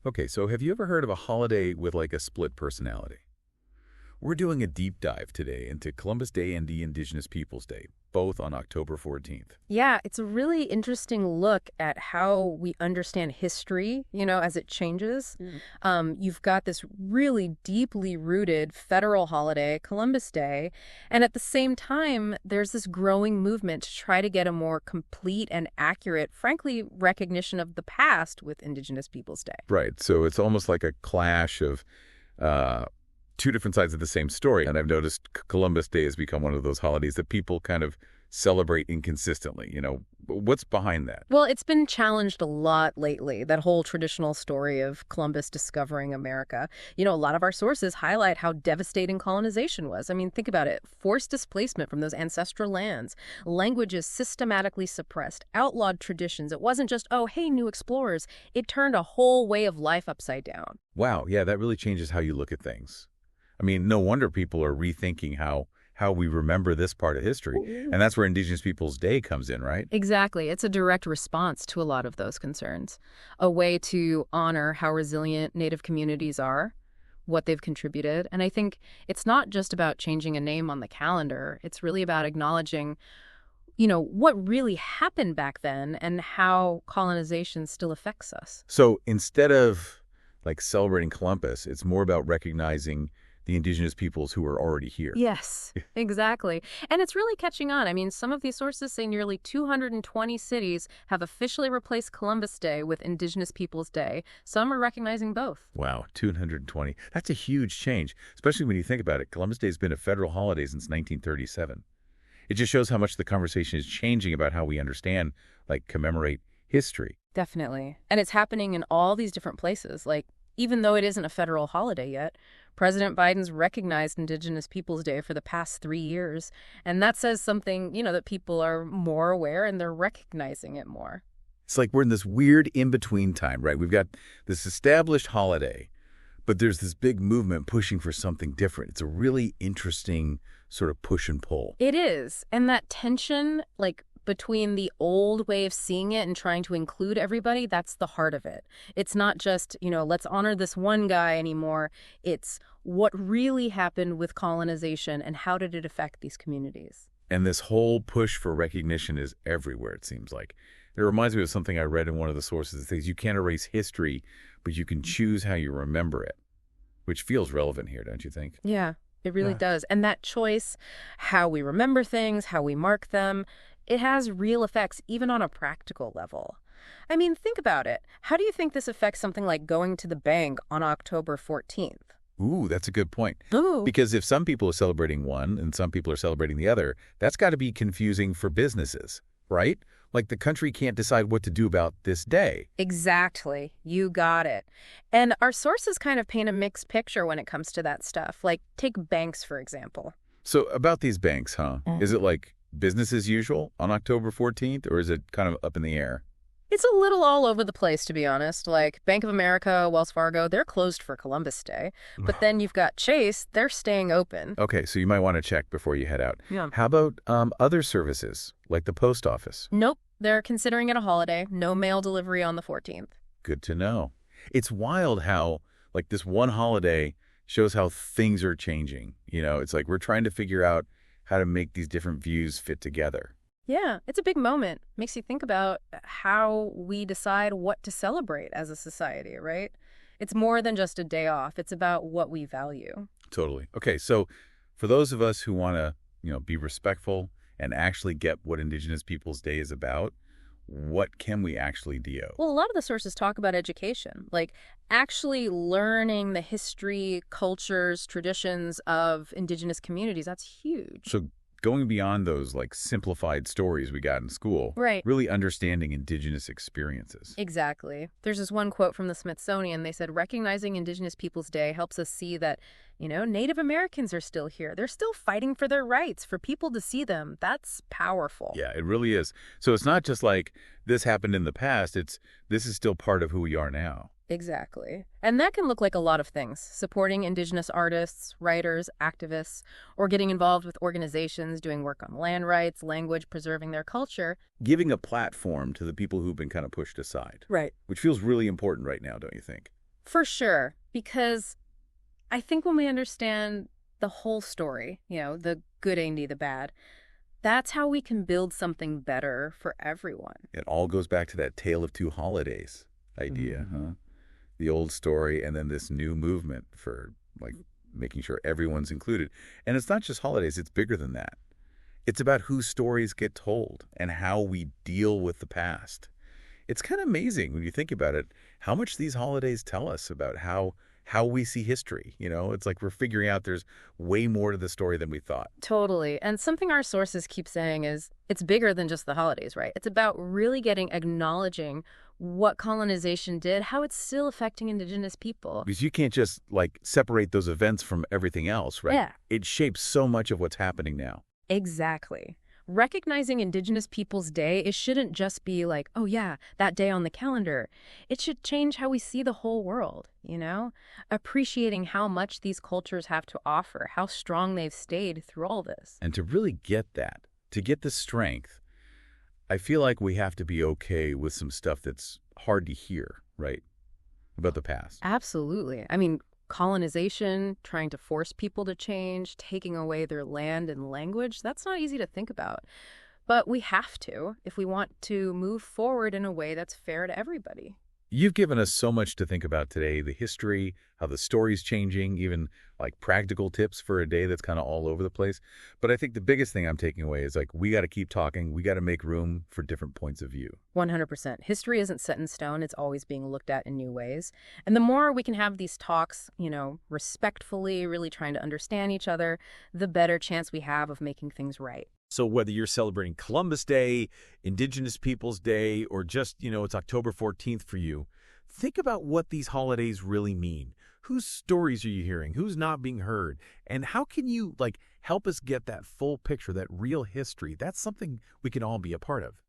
Okay, so have you ever heard of a holiday with like a split personality? We're doing a deep dive today into Columbus Day and the Indigenous Peoples Day, both on October 14th. Yeah, it's a really interesting look at how we understand history, as it changes. You've got this really deeply rooted federal holiday, Columbus Day, and at the same time, there's this growing movement to try to get a more complete and accurate, frankly, recognition of the past with Indigenous Peoples Day. Right, so it's almost like a clash of uh, two different sides of the same story. And I've noticed Columbus Day has become one of those holidays that people kind of celebrate inconsistently. What's behind that? Well, it's been challenged a lot lately, that whole traditional story of Columbus discovering America. A lot of our sources highlight how devastating colonization was. I mean, think about it. Forced displacement from those ancestral lands, languages systematically suppressed, outlawed traditions. It wasn't just, oh, hey, new explorers. It turned a whole way of life upside down. Wow, yeah, that really changes how you look at things. I mean, no wonder people are rethinking how we remember this part of history. And that's where Indigenous Peoples Day comes in, right? Exactly. It's a direct response to a lot of those concerns, a way to honor how resilient Native communities are, what they've contributed. And I think it's not just about changing a name on the calendar. It's really about acknowledging, what really happened back then and how colonization still affects us. So instead of like celebrating Columbus, it's more about recognizing the indigenous peoples who are already here. Yes, exactly. And it's really catching on. I mean, some of these sources say nearly 220 cities have officially replaced Columbus Day with Indigenous Peoples Day. Some are recognizing both. Wow, 220. That's a huge change, especially when you think about it. Columbus Day has been a federal holiday since 1937. It just shows how much the conversation is changing about how we understand, commemorate history. Definitely. And it's happening in all these different places. Even though it isn't a federal holiday yet, President Biden's recognized Indigenous Peoples Day for the past 3 years. And that says something, that people are more aware and they're recognizing it more. It's like we're in this weird in-between time, right? We've got this established holiday, but there's this big movement pushing for something different. It's a really interesting sort of push and pull. It is. And that tension, between the old way of seeing it and trying to include everybody, that's the heart of it. It's not just, let's honor this one guy anymore. It's what really happened with colonization and how did it affect these communities. And this whole push for recognition is everywhere, it seems like. It reminds me of something I read in one of the sources that says you can't erase history, but you can choose how you remember it, which feels relevant here, don't you think? Yeah, it really does. And that choice, how we remember things, how we mark them, it has real effects even on a practical level. I mean, think about it. How do you think this affects something like going to the bank on October 14th? Ooh, that's a good point. Ooh. Because if some people are celebrating one and some people are celebrating the other, that's got to be confusing for businesses, right? Like the country can't decide what to do about this day. Exactly. You got it. And our sources kind of paint a mixed picture when it comes to that stuff. Take banks, for example. So about these banks, huh? Is it like business as usual on October 14th, or is it kind of up in the air? It's a little all over the place, to be honest. Bank of America, Wells Fargo, they're closed for Columbus Day. But then you've got Chase, they're staying open. Okay, so you might want to check before you head out. Yeah. How about other services, like the post office? Nope, they're considering it a holiday. No mail delivery on the 14th. Good to know. It's wild how, this one holiday shows how things are changing. It's like we're trying to figure out how to make these different views fit together. Yeah, it's a big moment. Makes you think about how we decide what to celebrate as a society, right? It's more than just a day off. It's about what we value. Totally. Okay, so for those of us who want to, be respectful and actually get what Indigenous Peoples Day is about, what can we actually do? Well, a lot of the sources talk about education, actually learning the history, cultures, traditions of Indigenous communities. That's huge. So going beyond those simplified stories we got in school, right? Really understanding Indigenous experiences. Exactly. There's this one quote from the Smithsonian. They said, recognizing Indigenous Peoples Day helps us see that, Native Americans are still here. They're still fighting for their rights, for people to see them. That's powerful. Yeah, it really is. So it's not just this happened in the past. This is still part of who we are now. Exactly. And that can look like a lot of things. Supporting Indigenous artists, writers, activists, or getting involved with organizations doing work on land rights, language, preserving their culture. Giving a platform to the people who've been kind of pushed aside. Right. Which feels really important right now, don't you think? For sure, because I think when we understand the whole story, the good, Andy, the bad, that's how we can build something better for everyone. It all goes back to that tale of two holidays idea, huh? The old story and then this new movement for like making sure everyone's included. And it's not just holidays, it's bigger than that. It's about whose stories get told and how we deal with the past. It's kind of amazing when you think about it, how much these holidays tell us about how we see history. It's like we're figuring out there's way more to the story than we thought. Totally. And something our sources keep saying is it's bigger than just the holidays, right? It's about really acknowledging what colonization did, how it's still affecting Indigenous people. Because you can't just like separate those events from everything else, right? Yeah. It shapes so much of what's happening now. Exactly. Recognizing Indigenous Peoples Day, it shouldn't just be like, oh yeah, that day on the calendar. It should change how we see the whole world, Appreciating how much these cultures have to offer, how strong they've stayed through all this. And to really get that, to get the strength, I feel like we have to be okay with some stuff that's hard to hear, right? About the past. Absolutely. I mean, colonization, trying to force people to change, taking away their land and language, that's not easy to think about. But we have to if we want to move forward in a way that's fair to everybody. You've given us so much to think about today, the history, how the story's changing, even like practical tips for a day that's kind of all over the place. But I think the biggest thing I'm taking away is like we got to keep talking. We got to make room for different points of view. 100%. History isn't set in stone. It's always being looked at in new ways. And the more we can have these talks, respectfully, really trying to understand each other, the better chance we have of making things right. So whether you're celebrating Columbus Day, Indigenous Peoples Day, or just, it's October 14th for you, think about what these holidays really mean. Whose stories are you hearing? Who's not being heard? And how can you, help us get that full picture, that real history? That's something we can all be a part of.